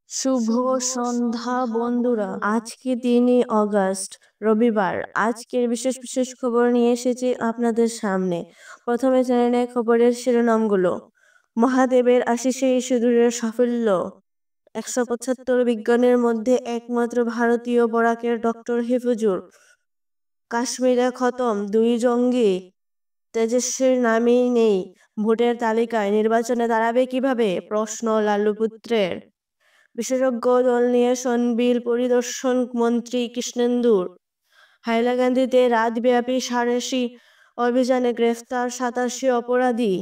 শুভ সন্ধ্যা বন্ধুরা, আজকে 3 আগস্ট, রবিবার। আজকের বিশেষ বিশেষ খবর নিয়ে এসেছি আপনাদের সামনে। প্রথমে জেনে নেয় খবরের শিরোনামগুলো। মহাদেবের আশিসে ইসুদূরের সাফল্য। 175 বিজ্ঞানীর মধ্যে একমাত্র ভারতীয় বরাকের ডক্টর হিফুজুর। কাশ্মীরে খতম 2 জঙ্গি। তেজস্বীর নামই নেই ভোটের তালিকায়, নির্বাচনে দাঁড়াবে কিভাবে, প্রশ্ন লালু পুত্রের। বিশেষজ্ঞ দল নিয়ে সনবিল পরিদর্শন মন্ত্রী কৃষ্ণেন্দুর। হাইলাকান্দিতে রাতব্যাপী সাঁড়াশি অভিযানে গ্রেফতার 87 অপরাধী।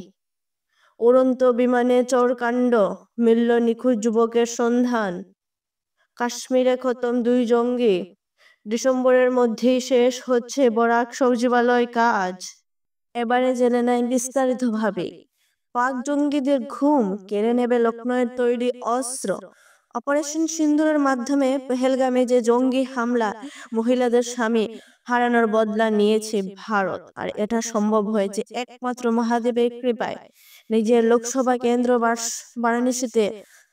উড়ন্ত বিমানে চোরকাণ্ড, মিলল নিখোঁজ যুবকের সন্ধান। কাশ্মীরে খতম 2 জঙ্গি। ডিসেম্বরের মধ্যেই শেষ হচ্ছে বরাক সচিবালয় কাজ। এবারে জেনে নেয় বিস্তারিতভাবে। পাক জঙ্গিদের ঘুম কেড়ে নেবে লক্ষ্ণৌয়ের তৈরি অস্ত্র। অপারেশন সিন্দুরের মাধ্যমে পেহেলগামে যে জঙ্গি হামলা মহিলাদের স্বামী হারানোর বদলা নিয়েছে ভারত, আর এটা সম্ভব হয়েছে একমাত্র মহাদেবের কৃপায়। নিজের লোকসভা কেন্দ্র বারাণসীতে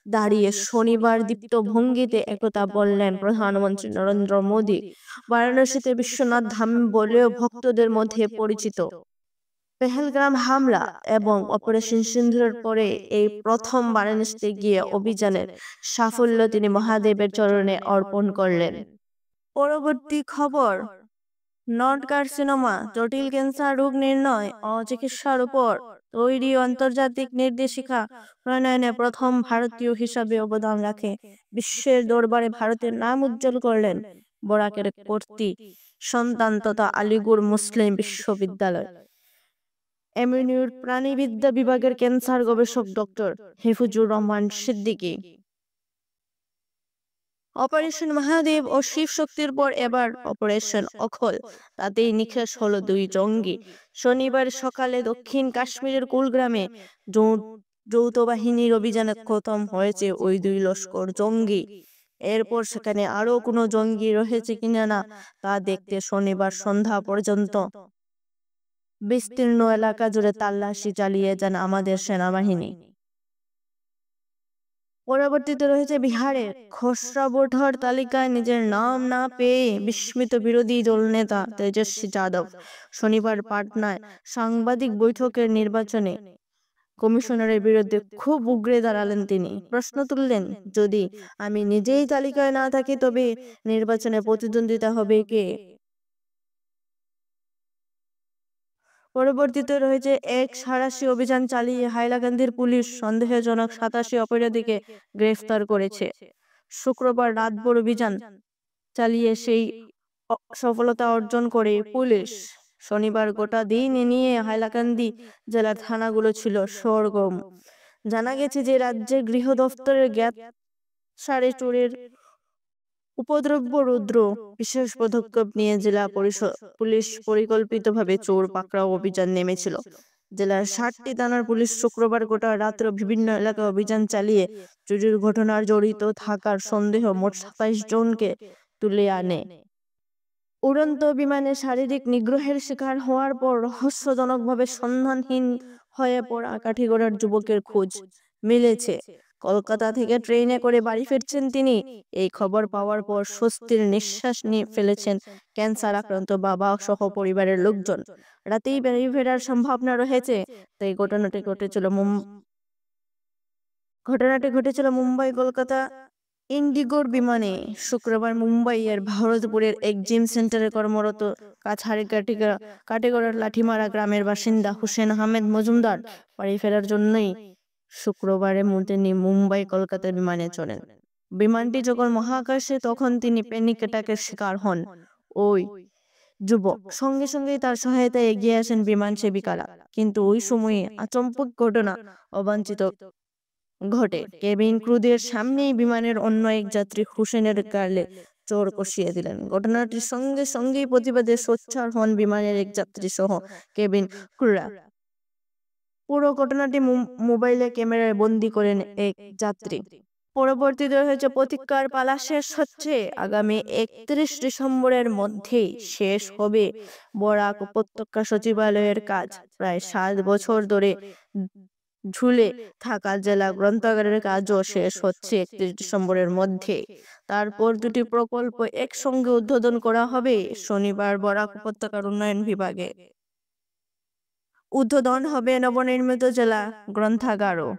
দাঁড়িয়ে শনিবার দীপ্ত ভঙ্গিতে একথা বললেন প্রধানমন্ত্রী নরেন্দ্র মোদী। বারাণসীতে বিশ্বনাথ ধাম বলেও ভক্তদের মধ্যে পরিচিত। পেহেলগাম হামলা এবং অপারেশন সিন্দুরের পরে এই প্রথম বারাণসীতে গিয়ে অভিযানের সাফল্য তিনি মহাদেবের চরণে অর্পণ করলেন। পরবর্তী খবর। নট কার্সিনোমা, জটিল ক্যান্সার রোগ নির্ণয় ও চিকিৎসার উপর তৈরি আন্তর্জাতিক নির্দেশিকা প্রণয়নে প্রথম ভারতীয় হিসাবে অবদান রাখে বিশ্বের দরবারে ভারতের নাম উজ্জ্বল করলেন বরাকের কর্তৃ সন্তান তথা আলিগড় মুসলিম বিশ্ববিদ্যালয় এমিউনির প্রাণীবিদ্যা বিভাগের ক্যান্সার গবেষক ডক্টর হিফুজুর রহমান সিদ্দিকী। অপারেশন মহাদেব ও শিব শক্তির পর এবার অপারেশন অখল, তাতেই নিখোঁজ হলো 2 জঙ্গি। শনিবার সকালে দক্ষিণ কাশ্মীরের কুলগ্রামে যৌথ বাহিনীর অভিযানে খতম হয়েছে ওই 2 লস্কর জঙ্গি। এরপর সেখানে আরো কোনো জঙ্গি রয়েছে কিনা না তা দেখতে শনিবার সন্ধ্যা পর্যন্ত বিস্তীর্ণ এলাকা জুড়ে তল্লাশি চালিয়ে যান আমাদের সেনাবাহিনী। পরবর্তীতে রয়েছে বিহারের খসড়া ভোটার তালিকায় নিজের নাম না পেয়ে বিস্মিত বিরোধী দলনেতা তেজস্বী যাদব। শনিবার পাটনায় সাংবাদিক বৈঠকের নির্বাচনে কমিশনারের বিরুদ্ধে খুব উগরে দাঁড়ালেন তিনি। প্রশ্ন তুললেন, যদি আমি নিজেই তালিকায় না থাকি তবে নির্বাচনে প্রতিদ্বন্দ্বিতা হবে কে? পরবর্তীতে রয়েছে এক সাঁড়াশি অভিযান চালিয়ে হাইলাকান্দির পুলিশ সন্দেহজনক 87 অপরাধীকে গ্রেফতার করেছে। শুক্রবার রাতভর অভিযান চালিয়ে সেই সফলতা অর্জন করে পুলিশ। শনিবার গোটা দিন নিয়ে হাইলাকান্দি জেলার থানাগুলো ছিল সরগরম। জানা গেছে যে রাজ্যের গৃহ দফতরের জ্ঞাত সারে চোরের উপদ্রব্য রুদ্র। বিশেষ পদক্ষেপ নিয়ে জেলা পুলিশ পরিকল্পিতভাবে চোর পাকড়াও অভিযান নেমেছিল। জেলার 60টি থানার পুলিশ শুক্রবার গোটা রাত্র বিভিন্ন এলাকায় অভিযান চালিয়ে চুরির ঘটনার জড়িত থাকার সন্দেহ মোট 27 জনকে তুলে আনে। উড়ন্ত বিমানে শারীরিক নিগ্রহের শিকার হওয়ার পর রহস্যজনকভাবে সন্ধানহীন হয়ে পড়া কাঠিগড়ার যুবকের খোঁজ মিলেছে। কলকাতা থেকে ট্রেনে করে বাড়ি ফিরছেন তিনি। এই খবর পাওয়ার পর স্বস্তির নিঃশ্বাস নিয়ে ফেলেছেন ক্যান্সার আক্রান্ত বাবা সহ পরিবারের লোকজন। রাতেই বাড়ি ফেরার সম্ভাবনা রয়েছে। তাই ঘটনাটি ঘটেছিল মুম্বাই কলকাতা ইন্ডিগোর বিমানে। শুক্রবার মুম্বাইয়ের ভরতপুরের এক জিম সেন্টারে কর্মরত কাটিগড়ার লাঠিমারা গ্রামের বাসিন্দা হুসেন আহমেদ মজুমদার বাড়ি ফেরার জন্যই শুক্রবারের মধ্যে মুম্বাই কলকাতা বিমানে চড়েন। বিমানটি যখন মহাকাশে তখন তিনি প্যানিক অ্যাটাকের শিকার হন। ওই যুবক সঙ্গে সঙ্গেই তার সহায়তায় এগিয়ে আসেন বিমান সেবিকারা, কিন্তু ওই সময়ে আচমক ঘটনা অবাঞ্ছিত ঘটে। কেবিন ক্রুদের সামনেই বিমানের অন্য এক যাত্রী হুসেনের গালে চোর কষিয়ে দিলেন। ঘটনাটির সঙ্গে সঙ্গেই প্রতিবাদে সোচ্চার হন বিমানের এক যাত্রী সহ কেবিন ক্রুরা। পুরো ঘটনাটি মোবাইলে ক্যামেরায় বন্দী করেন এক যাত্রী। পরবর্তীতে হয়েছে প্রতীক্ষার পালা শেষ হচ্ছে। আগামী 31 ডিসেম্বরের মধ্যেই শেষ হবে বরাক উপত্যকা সচিবালয়ের কাজ। প্রায় 7 বছর ধরে ঝুলে থাকা জেলা গ্রন্থাগারের কাজও শেষ হচ্ছে 31 ডিসেম্বরের মধ্যে। তারপর দুটি প্রকল্প একসঙ্গে উদ্বোধন করা হবে শনিবার বরাক উপত্যকার উন্নয়ন বিভাগে। উদ্বোধন হবে নবনির্মিত জেলা গ্রন্থাগারও।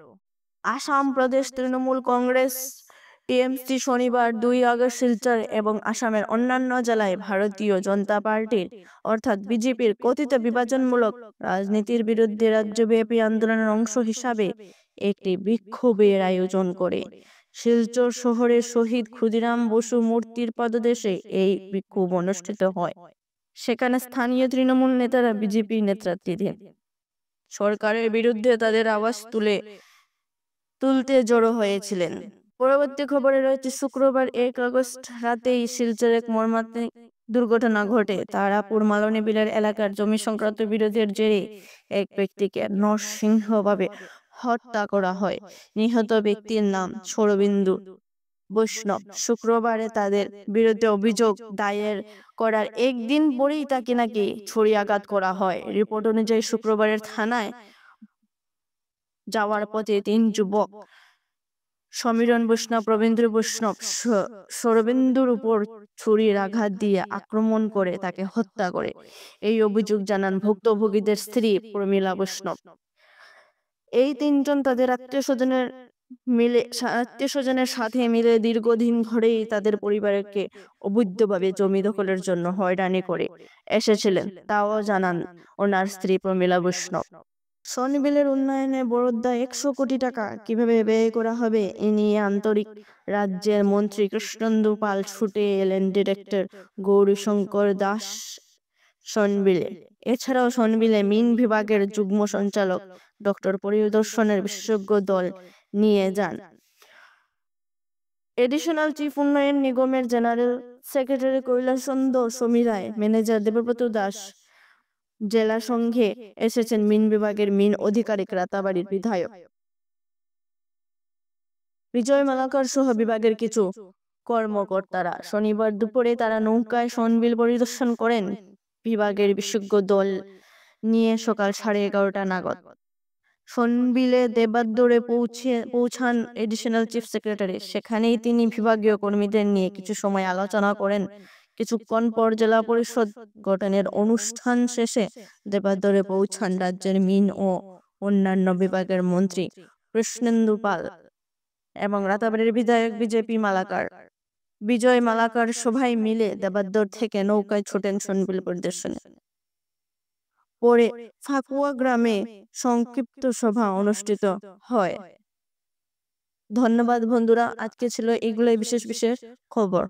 আসাম প্রদেশ তৃণমূল কংগ্রেস টিএমসি শনিবার 2 আগস্ট শিলচর এবং আসামের অন্যান্য জেলায় ভারতীয় জনতা পার্টির অর্থাৎ বিজেপির কথিত বিভাজনমূলক রাজনীতির বিরুদ্ধে রাজ্যব্যাপী আন্দোলনের অংশ হিসাবে একটি বিক্ষোভের আয়োজন করে। শিলচর শহরের শহীদ ক্ষুদিরাম বসু মূর্তির পাদদেশে এই বিক্ষোভ অনুষ্ঠিত হয়। সেখানে স্থানীয় তৃণমূল নেতারা বিজেপি নেতৃত্বাধীন সরকারের বিরুদ্ধে তাদের আওয়াজ তুলতে জড়ো হয়েছিলেন। পরবর্তী খবরে রয়েছে শুক্রবার 1 আগস্ট রাতেই শিলচরে এক মর্মান্তিক দুর্ঘটনা ঘটে। তারাপুর মালনী বিলের এলাকার জমি সংক্রান্ত বিরোধের জেরে এক ব্যক্তিকে নৃশংসভাবে হত্যা করা হয়। নিহত ব্যক্তির নাম শরবিন্দু বৈষ্ণব। শুক্রবারে তাদের বিরুদ্ধে অভিযোগ দায়ের করার একদিন পরেই তাকে নাকি ছুরিকাঘাত করা হয়। রিপোর্ট অনুযায়ী শুক্রবারের থানায় যাওয়ার পথে 3 যুবক সমীরণ বৈষ্ণব, রবীন্দ্র বৈষ্ণব শরবিন্দুর উপর ছুরির আঘাত দিয়ে আক্রমণ করে তাকে হত্যা করে। এই অভিযোগ জানান ভুক্তভোগীদের স্ত্রী প্রমীলা বৈষ্ণব। এই 3 জন তাদের আত্মীয়স্বজনের সাথে মিলে দীর্ঘদিন ধরেই তাদের পরিবারকে অবৈধভাবে জমি দখলের জন্য হয়রানি করে এসেছিলেন, তাও জানান ওনার স্ত্রী প্রমীলা বৈষ্ণব। সনিবিলের উন্নয়নে বরাদ্দ 100 কোটি টাকা কিভাবে ব্যয় করা হবে এ নিয়ে আন্তরিক রাজ্যের মন্ত্রী কৃষ্ণেন্দু পাল ছুটে এলেন ডিরেক্টর গৌরীশঙ্কর দাস সনবিলে। এছাড়াও সনবিলে মিন বিভাগের যুগ্ম সঞ্চালক ডক্টর পরিদর্শনের বিশেষজ্ঞ দল নিয়ে যান। এডিশনাল চিফ উন্নয়ন নিগমের জেনারেল সেক্রেটারি কৈলাসচন্দ্র সমীরায়, ম্যানেজার দেবব্রত দাস, জেলা সংঘে এসেছেন মিন বিভাগের মিন আধিকারিক রাতাবাড়ির বিধায়ক বিজয় মালাকার সহ বিভাগের কিছু কর্মকর্তারা। শনিবার দুপুরে তারা নৌকায় সনবিল পরিদর্শন করেন বিভাগের বিশেষজ্ঞ দল নিয়ে সকাল 11:30 নাগাদ। সনবিলে দেবাদ্দরে পৌঁছান এডিশনাল চিফ সেক্রেটারি। সেখানেই তিনি বিভাগীয় কর্মীদের নিয়ে কিছু সময় আলোচনা করেন। কিছুক্ষণ পর জেলা পরিষদ গঠনের অনুষ্ঠান শেষে দেবাদ্দরে পৌঁছান রাজ্যের মিন ও অন্যান্য বিভাগের মন্ত্রী কৃষ্ণেন্দু পাল এবং রাতাবাড়ির বিধায়ক বিজয় মালাকার। সবাই মিলে দেবাদ্দর থেকে নৌকায় ছোটেন সনবিল পরিদর্শনে। পরে ফাকুয়া গ্রামে সংক্ষিপ্ত সভা অনুষ্ঠিত হয়। ধন্যবাদ বন্ধুরা, আজকে ছিল এগুলোই বিশেষ বিশেষ খবর।